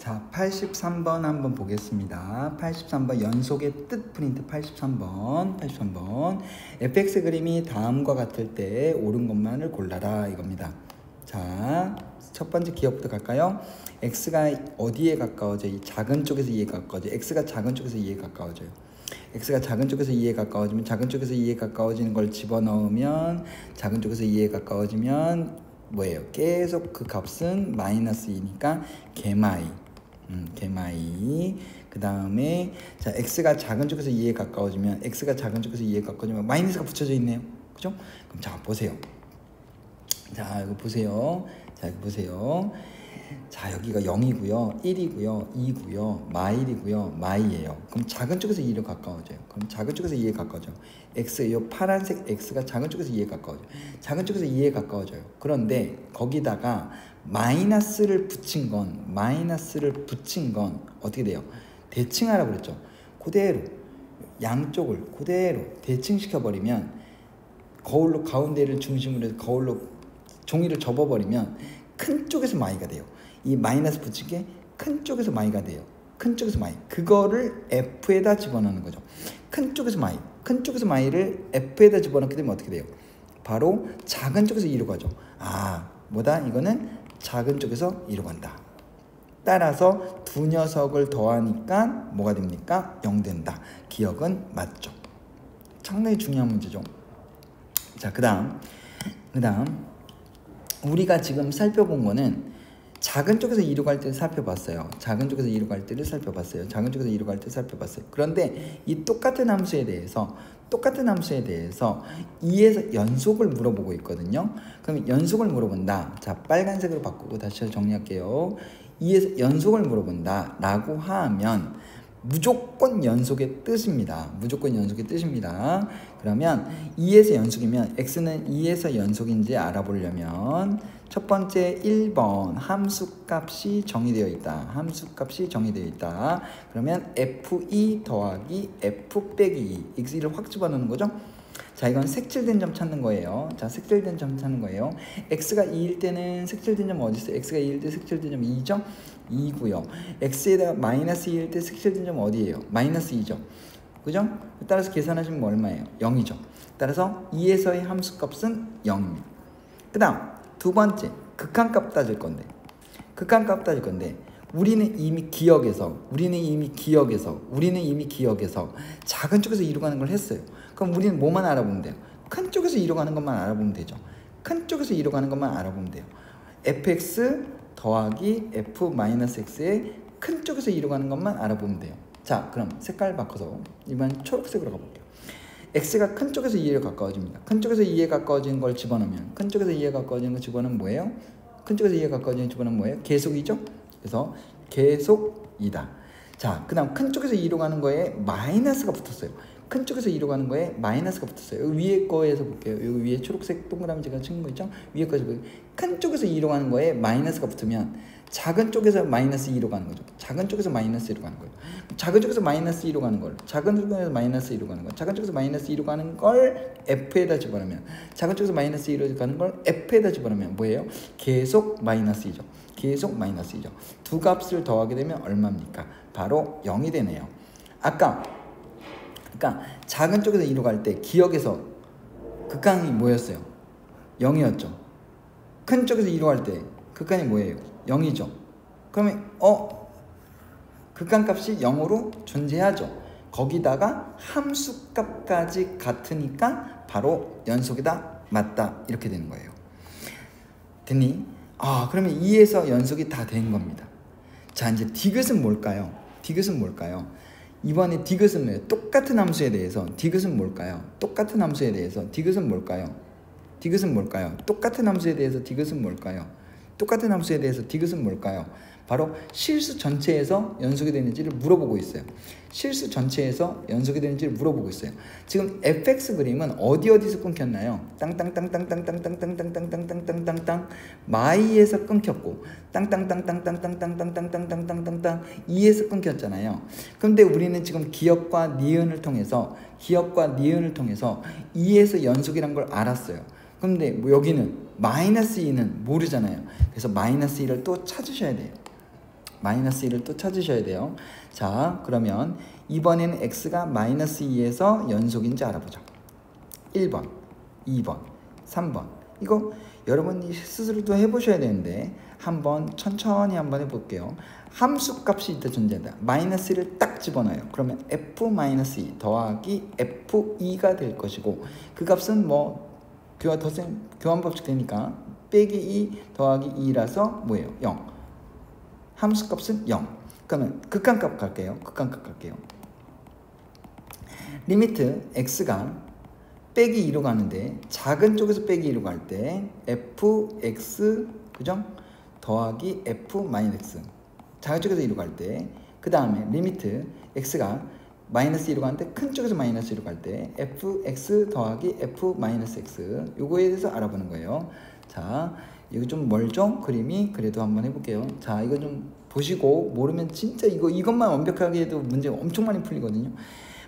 자, 83번 한번 보겠습니다. 83번 연속의 뜻 프린트 83번 fx 그림이 다음과 같을 때 옳은 것만을 골라라 이겁니다. 자, 첫 번째 기억부터 갈까요? x가 어디에 가까워져요? 이 작은 쪽에서 2에 가까워져요. x가 작은 쪽에서 2에 가까워져요. x가 작은 쪽에서 2에 가까워지면 작은 쪽에서 2에 가까워지는 걸 집어넣으면 작은 쪽에서 2에 가까워지면 뭐예요? 계속 그 값은 마이너스 2니까 개마이. 개마이. 그 다음에 자 x가 작은 쪽에서 2에 가까워지면 x가 작은 쪽에서 2에 가까워지면 마이너스가 붙여져 있네요. 그죠? 그럼 자 보세요. 자 이거 보세요. 자 이거 보세요. 자 여기가 0이고요 1이고요 2고요 마일이고요 마이예요. 그럼 작은 쪽에서 2로 가까워져요. 그럼 작은 쪽에서 2에 가까워져요. x 요 파란색 x가 작은 쪽에서 2에 가까워져요. 작은 쪽에서 2에 가까워져요. 그런데 거기다가 마이너스를 붙인 건 어떻게 돼요? 대칭하라고 그랬죠. 그대로 양쪽을 그대로 대칭시켜 버리면 거울로 가운데를 중심으로 해서 거울로 종이를 접어버리면 큰 쪽에서 마이가 돼요. 이 마이너스 붙인 게 큰 쪽에서 마이가 돼요. 큰 쪽에서 마이. 그거를 F에다 집어넣는 거죠. 큰 쪽에서 마이. 큰 쪽에서 마이를 F에다 집어넣게 되면 어떻게 돼요? 바로 작은 쪽에서 2로 가죠. 아, 뭐다? 이거는 작은 쪽에서 2로 간다. 따라서 두 녀석을 더하니까 뭐가 됩니까? 0 된다. 기억은 맞죠. 상당히 중요한 문제죠. 자, 그 다음 우리가 지금 살펴본 거는 작은 쪽에서 2로 갈 때를 살펴봤어요. 작은 쪽에서 2로 갈 때를 살펴봤어요. 작은 쪽에서 2로 갈 때를 살펴봤어요. 그런데 이 똑같은 함수에 대해서 2에서 연속을 물어보고 있거든요. 그럼 연속을 물어본다. 자, 빨간색으로 바꾸고 다시 정리할게요. 2에서 연속을 물어본다 라고 하면 무조건 연속의 뜻입니다. 무조건 연속의 뜻입니다. 그러면 2에서 연속이면 x는 2에서 연속인지 알아보려면 첫 번째 1번 함수값이 정의되어 있다. 그러면 f2 더하기 f 빼기 2 x를 확 집어넣는 거죠. 자, 이건 색칠된 점 찾는 거예요. 자, 색칠된 점 찾는 거예요. x가 2일 때는 색칠된 점 어디 있어요? x가 2일 때 색칠된 점 2죠? 2고요. x에다가 마이너스 2일 때 색칠된 점 어디예요? 마이너스 2죠. 그죠? 따라서 계산하시면 뭐 얼마예요? 0이죠. 따라서 2에서의 함수값은 0입니다. 그 다음 두 번째 극한값 따질 건데 우리는 이미 기억에서 작은 쪽에서 2로 가는 걸 했어요. 그럼 우리는 뭐만 알아보면 돼요? 큰 쪽에서 2로 가는 것만 알아보면 되죠. 큰 쪽에서 2로 가는 것만 알아보면 돼요. fx 더하기 f-x의 큰 쪽에서 2로 가는 것만 알아보면 돼요. 자, 그럼 색깔 바꿔서 이번 초록색으로 가볼게요. x가 큰 쪽에서 2에 가까워집니다. 큰 쪽에서 2에 가까워지는 걸 집어넣으면 큰 쪽에서 2에 가까워지는 걸 집어넣으면 뭐예요? 큰 쪽에서 2에 가까워지는 걸 집어넣으면 뭐예요? 계속이죠? 그래서 계속이다. 자, 그 다음 큰 쪽에서 2로 가는 거에 마이너스가 붙었어요. 큰 쪽에서 2로 가는 거에 마이너스가 붙었어요. 여기 위에 거에서 볼게요. 여기 위에 초록색 동그라미 제가 찍은 거 있죠? 위에 거에서 볼게요. 큰 쪽에서 2로 가는 거에 마이너스가 붙으면 작은 쪽에서 마이너스 2로 가는 거죠. 작은 쪽에서 마이너스 2로 가는 거예요. 작은 쪽에서 마이너스 2로 가는 걸 작은 쪽에서 마이너스 2로 가는 걸 작은 쪽에서 마이너스 2로 가는 걸 F에다 집어넣으면 작은 쪽에서 마이너스 2로 가는 걸 F에다 집어넣으면 뭐예요? 계속 마이너스 2죠. 계속 마이너스 2죠. 두 값을 더하게 되면 얼마입니까? 바로 0이 되네요. 아까 그러니까 작은 쪽에서 2로 갈 때 기억에서 극한이 뭐였어요? 0이었죠. 큰 쪽에서 2로 갈 때 극한이 뭐예요? 0이죠. 그러면 극한값이 0으로 존재하죠. 거기다가 함수값까지 같으니까 바로 연속이다 맞다 이렇게 되는 거예요. 됐니? 아, 그러면 2에서 연속이 다 된 겁니다. 자, 이제 디귿은 뭘까요? 이번에 디귿은 뭐예요? 똑같은 함수에 대해서 디귿은 뭘까요? 똑같은 함수에 대해서 디귿은 뭘까요? 바로 실수 전체에서 연속이 되는지를 물어보고 있어요. 지금 fx 그림은 어디서 끊겼나요? 땅땅땅땅땅땅땅땅땅땅땅땅땅땅땅땅 마이에서 끊겼고 땅땅땅땅땅땅땅땅땅땅땅땅땅 2에서 끊겼잖아요. 그런데 우리는 지금 기억과 니은을 통해서 2에서 연속이란 걸 알았어요. 그런데 뭐 여기는 마이너스 2는 모르잖아요. 그래서 마이너스 2를 또 찾으셔야 돼요. 마이너스 1을 또 찾으셔야 돼요. 자, 그러면 이번에는 x가 마이너스 2에서 연속인지 알아보죠. 1번, 2번, 3번. 이거 여러분이 스스로도 해보셔야 되는데 한번 천천히 한번 해볼게요. 함수 값이 이때 존재한다. 마이너스 1을 딱 집어넣어요. 그러면 f-2 더하기 f2가 될 것이고 그 값은 뭐 교환 법칙 되니까 빼기 2 더하기 2라서 뭐예요? 0. 함수 값은 0. 그러면 극한값 갈게요. 극한값 갈게요. 리미트 x가 빼기 2로 가는데 작은 쪽에서 빼기 2로 갈 때 fx 그죠? 더하기 f-x 작은 쪽에서 2로 갈 때 그 다음에 리미트 x가 마이너스 2로 가는데 큰 쪽에서 마이너스 2로 갈 때 fx 더하기 f-x 요거에 대해서 알아보는 거예요. 자, 이거 좀 멀죠? 그림이. 그래도 한번 해볼게요. 자, 이거 좀 보시고 모르면 진짜 이것만 완벽하게 해도 문제가 엄청 많이 풀리거든요.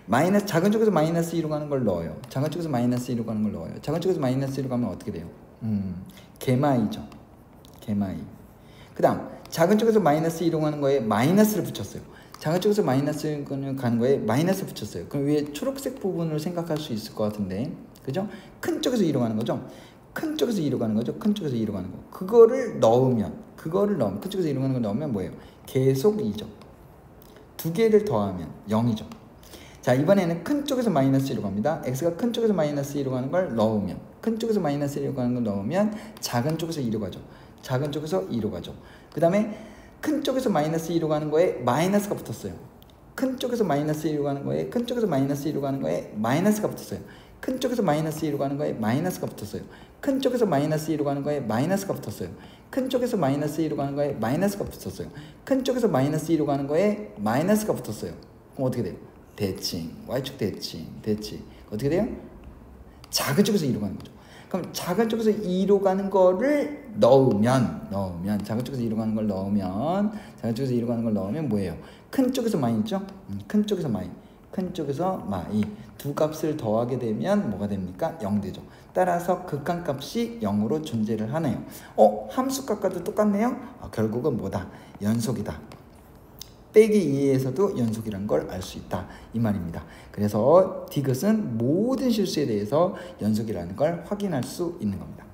마이너스 작은 쪽에서 마이너스 2로 가는 걸 넣어요. 작은 쪽에서 마이너스 2로 가는 걸 넣어요. 작은 쪽에서 마이너스 2로 가면 어떻게 돼요? 개마이죠. 개마이. 그 다음 작은 쪽에서 마이너스 2로 가는 거에 마이너스를 붙였어요. 작은 쪽에서 마이너스 가는 거에 마이너스 붙였어요. 그럼 위에 초록색 부분을 생각할 수 있을 것 같은데 그죠? 큰 쪽에서 2로 가는 거죠. 큰 쪽에서 2로 가는 거죠. 큰 쪽에서 2로 가는 거. 그거를 넣으면 큰 쪽에서 2로 가는 걸 넣으면 뭐예요? 계속 2죠. 두 개를 더하면 0이죠. 자, 이번에는 큰 쪽에서 마이너스 2로 갑니다. x가 큰 쪽에서 마이너스 2로 가는 걸 넣으면 큰 쪽에서 마이너스 2로 가는 걸 넣으면 작은 쪽에서 2로 가죠. 작은 쪽에서 2로 가죠. 그 다음에 큰 쪽에서 마이너스 2로 가는 거에 마이너스가 붙었어요. 큰 쪽에서 마이너스 2로 가는 거에 큰 쪽에서 마이너스 2로 가는 거에 마이너스가 붙었어요. 큰 쪽에서 마이너스 2로 가는 거에 마이너스가 붙었어요. 큰 쪽에서 마이너스 2로 가는 거에 마이너스가 붙었어요. 큰 쪽에서 마이너스 2로 가는 거에 마이너스가 붙었어요. 큰 쪽에서 마이너스 2로 가는 거에 마이너스가 붙었어요. 그럼 어떻게 돼요? 대칭, y축 대칭. 어떻게 돼요? 작은 쪽에서 2로 가는 거죠. 그럼 작은 쪽에서 2로 가는 거를 넣으면 작은 쪽에서 2로 가는 걸 넣으면 작은 쪽에서 2로 가는 걸 넣으면 뭐예요? 큰 쪽에서 마이 있죠? 큰 쪽에서 마이 두 값을 더하게 되면 뭐가 됩니까? 0 되죠. 따라서 극한값이 0으로 존재를 하네요. 함수값과도 똑같네요. 결국은 뭐다? 연속이다. 빼기 2에서도 연속이란 걸 알 수 있다 이 말입니다. 그래서 디귿은 모든 실수에 대해서 연속이라는 걸 확인할 수 있는 겁니다.